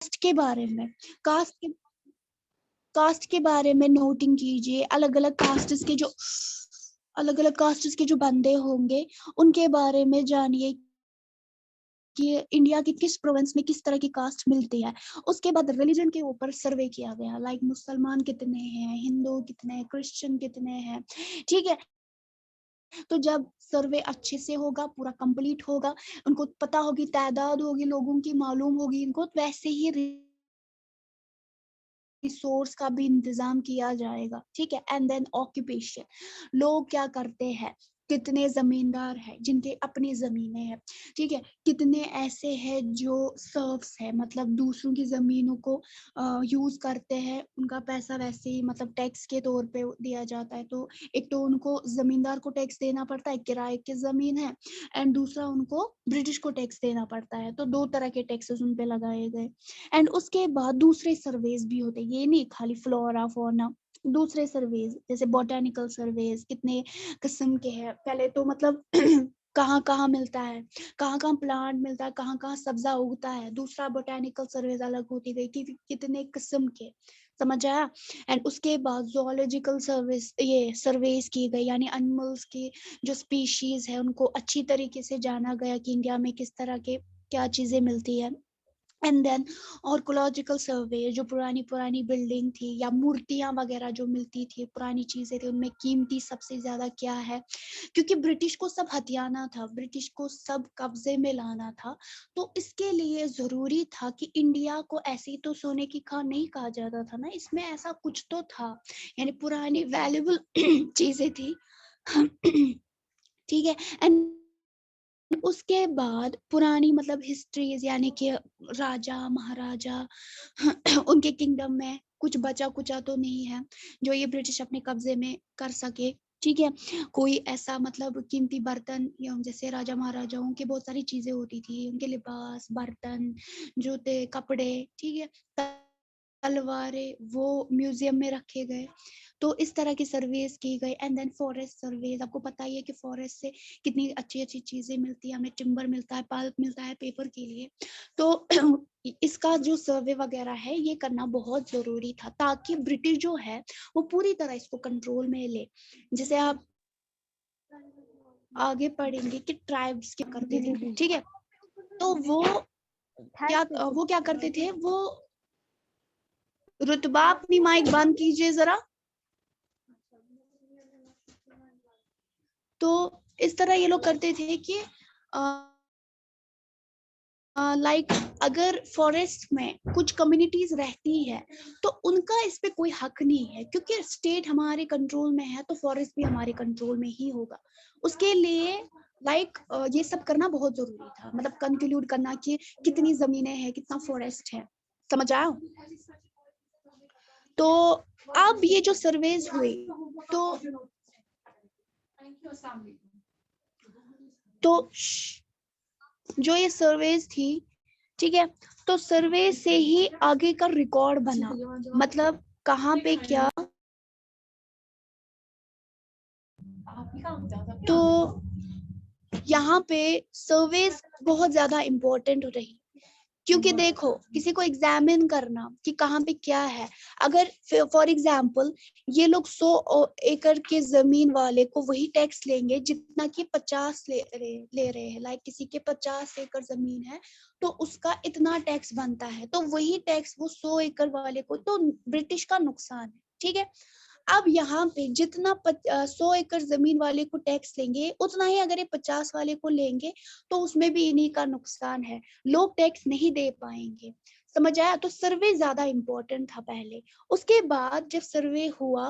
के बारे में, कास्ट के बारे में नोटिंग कीजिए। अलग अलग कास्ट्स के जो बंदे होंगे उनके बारे में जानिए कि इंडिया के किस प्रोविंस में किस तरह की कास्ट मिलती है। उसके बाद रिलीजन के ऊपर सर्वे किया गया, लाइक मुसलमान कितने हैं, हिंदू कितने हैं, क्रिश्चियन कितने हैं, ठीक है। तो जब सर्वे अच्छे से होगा, पूरा कंप्लीट होगा, उनको पता होगी, तादाद होगी लोगों की मालूम होगी इनको, वैसे ही रिसोर्स का भी इंतजाम किया जाएगा, ठीक है। एंड देन ऑक्यूपेशन, लोग क्या करते हैं, कितने जमींदार हैं जिनके अपनी जमीनें हैं, ठीक है। कितने ऐसे हैं जो सर्व्स है, मतलब दूसरों की जमीनों को यूज करते हैं, उनका पैसा वैसे ही मतलब टैक्स के तौर पे दिया जाता है। तो एक तो उनको जमींदार को टैक्स देना पड़ता है, किराए की जमीन है, एंड दूसरा उनको ब्रिटिश को टैक्स देना पड़ता है। तो दो तरह के टैक्सेस उन पे लगाए गए। एंड उसके बाद दूसरे सर्वेज भी होते, ये नहीं खाली फ्लोरा फौना, दूसरे सर्वेज जैसे बोटेनिकल सर्वेज, कितने किस्म के हैं। पहले तो मतलब कहाँ कहाँ मिलता है, कहाँ कहाँ प्लांट मिलता है, कहाँ कहाँ सब्जा उगता है। दूसरा बोटेनिकल सर्वेज अलग होती गई कि कितने किस्म के, समझ आया। एंड उसके बाद जोलॉजिकल सर्विस, ये सर्वेस की गई, यानी एनिमल्स की जो स्पीशीज है उनको अच्छी तरीके से जाना गया कि इंडिया में किस तरह के क्या चीजें मिलती है। एंड देन आर्कोलॉजिकल सर्वे, जो पुरानी पुरानी बिल्डिंग थी या मूर्तियां वगैरह जो मिलती थी, पुरानी चीजें थी, उनमें कीमती सबसे ज्यादा क्या है, क्योंकि ब्रिटिश को सब हथियाना था, ब्रिटिश को सब कब्जे में लाना था। तो इसके लिए जरूरी था कि इंडिया को ऐसे ही तो सोने की खान नहीं कहा जाता था ना, इसमें ऐसा कुछ तो था, यानी पुरानी वैल्यूबल चीजें थी ठीक है। एंड उसके बाद पुरानी मतलब हिस्ट्रीज, यानी कि राजा महाराजा उनके किंगडम में कुछ बचा कुचा तो नहीं है जो ये ब्रिटिश अपने कब्जे में कर सके, ठीक है। कोई ऐसा मतलब कीमती बर्तन, या जैसे राजा महाराजाओं की बहुत सारी चीजें होती थी, उनके लिबास, बर्तन, जूते, कपड़े, ठीक है, तलवारें, वो म्यूजियम में रखे गए। तो इस तरह की सर्वेस की गई। एंड देन फॉरेस्ट सर्वेस, आपको पता ही है कि फॉरेस्ट से कितनी अच्छी अच्छी चीजें मिलती है, हमें टिम्बर मिलता है, पल्प मिलता है पेपर के लिए। तो इसका जो सर्वे वगैरह है ये करना बहुत जरूरी था, ताकि ब्रिटिश जो है वो पूरी तरह इसको कंट्रोल में ले। जैसे आप आगे पढ़ेंगे कि ट्राइब्स क्या करते थे, ठीक है। तो वो क्या करते थे, वो रुतबा, अपनी माइक बंद कीजिए जरा। तो इस तरह ये लोग करते थे कि लाइक अगर फॉरेस्ट में कुछ कम्युनिटीज रहती है तो उनका इस पे कोई हक नहीं है, क्योंकि स्टेट हमारे कंट्रोल में है तो फॉरेस्ट भी हमारे कंट्रोल में ही होगा। उसके लिए लाइक ये सब करना बहुत जरूरी था, मतलब कंक्लूड करना कि कितनी जमीनें हैं, कितना फॉरेस्ट है, समझ आया। तो अब ये जो सर्वेज हुए, तो जो ये सर्वेज थी, ठीक है, तो सर्वे से ही आगे का रिकॉर्ड बना, मतलब कहाँ पे क्या। तो यहाँ पे सर्वेस बहुत ज्यादा इम्पोर्टेंट रही, क्योंकि देखो किसी को एग्जामिन करना कि कहाँ पे क्या है, अगर फॉर एग्जाम्पल ये लोग 100 एकड़ के जमीन वाले को वही टैक्स लेंगे जितना कि 50 ले रहे हैं, लाइक किसी के 50 एकड़ जमीन है तो उसका इतना टैक्स बनता है, तो वही टैक्स वो 100 एकड़ वाले को, तो ब्रिटिश का नुकसान है, ठीक है। अब यहाँ पे जितना 100 एकड़ जमीन वाले को टैक्स लेंगे उतना ही अगर ये 50 वाले को लेंगे तो उसमें भी इन्हीं का नुकसान है, लोग टैक्स नहीं दे पाएंगे, समझ आया। तो सर्वे ज्यादा इम्पोर्टेंट था पहले। उसके बाद जब सर्वे हुआ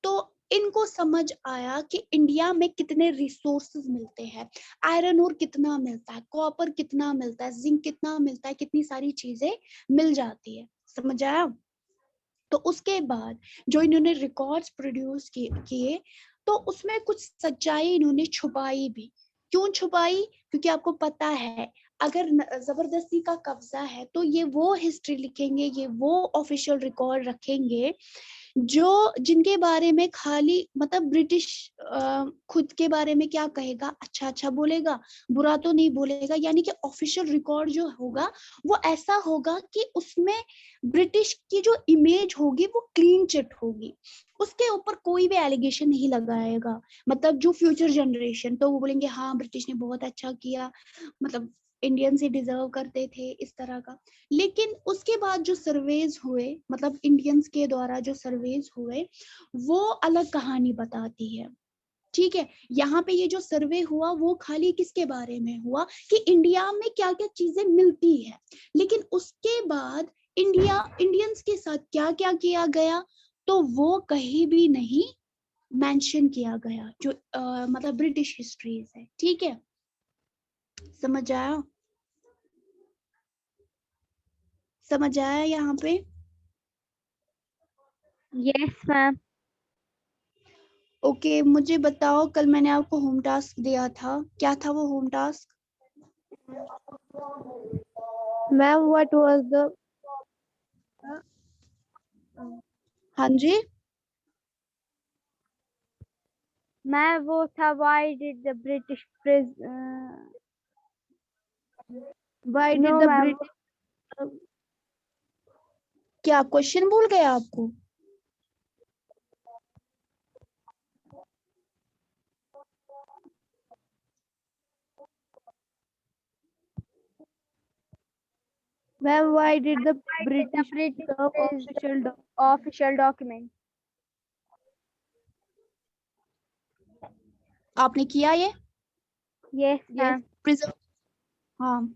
तो इनको समझ आया कि इंडिया में कितने रिसोर्सेज मिलते हैं, आयरन ओर कितना मिलता है, कॉपर कितना मिलता है, जिंक कितना मिलता है, कितनी सारी चीजें मिल जाती है, समझ आया। तो उसके बाद जो इन्होंने रिकॉर्ड्स प्रोड्यूस किए तो उसमें कुछ सच्चाई इन्होंने छुपाई भी। क्यों छुपाई, क्योंकि आपको पता है अगर जबरदस्ती का कब्जा है तो ये वो हिस्ट्री लिखेंगे, ये वो ऑफिशियल रिकॉर्ड रखेंगे जो जिनके बारे में खाली मतलब ब्रिटिश खुद के बारे में क्या कहेगा, अच्छा अच्छा बोलेगा, बुरा तो नहीं बोलेगा, यानी कि ऑफिशियल रिकॉर्ड जो होगा वो ऐसा होगा कि उसमें ब्रिटिश की जो इमेज होगी वो क्लीन चिट होगी, उसके ऊपर कोई भी एलिगेशन नहीं लगाएगा। मतलब जो फ्यूचर जनरेशन तो वो बोलेंगे हाँ ब्रिटिश ने बहुत अच्छा किया, मतलब इंडियंस ही डिजर्व करते थे, इस तरह का। लेकिन उसके बाद जो सर्वेज हुए, मतलब इंडियंस के द्वारा जो सर्वेज हुए, वो अलग कहानी बताती है। ठीक है, यहाँ पे ये जो सर्वे हुआ वो खाली किसके बारे में हुआ कि इंडिया में क्या क्या चीजें मिलती है, लेकिन उसके बाद इंडियंस के साथ क्या क्या किया गया तो वो कहीं भी नहीं मेंशन किया गया, जो मतलब ब्रिटिश हिस्ट्रीज है। ठीक है, समझ आया? समझ आया यहाँ पे? Yes ma'am. ओके, मुझे बताओ कल मैंने आपको होम टास्क दिया था, क्या था वो home task? Ma'am what was the हाँ जी, मैम वो था why did the British why no did the ma'am. British, क्या क्वेश्चन भूल गए आपको? Ma'am why did the British official document. आपने किया ये? Yes ma'am. प्रिजर्व, हाँ।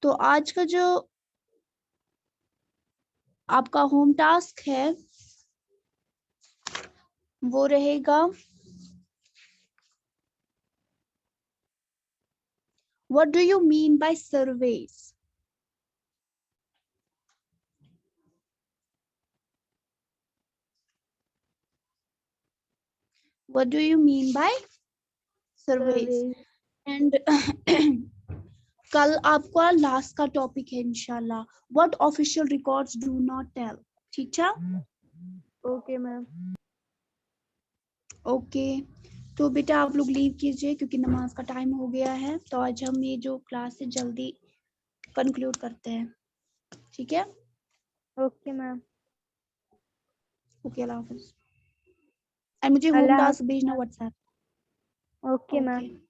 तो आज का जो आपका होम टास्क है वो रहेगा, what do you mean by surveys? What do you mean by surveys? And कल आपका लास्ट का टॉपिक है इंशाल्लाह, what official records do not tell. ठीक है, ओके मैम। ओके। तो बेटा आप लोग लीव कीजिए क्योंकि नमाज का टाइम हो गया है, तो आज हम ये जो क्लास है जल्दी कंक्लूड करते हैं। ठीक है, okay ma'am. Okay, Allah Hafiz. And मुझे होम अल्लाह टास्क भेजना व्हाट्सएप। Okay ma'am. ओके।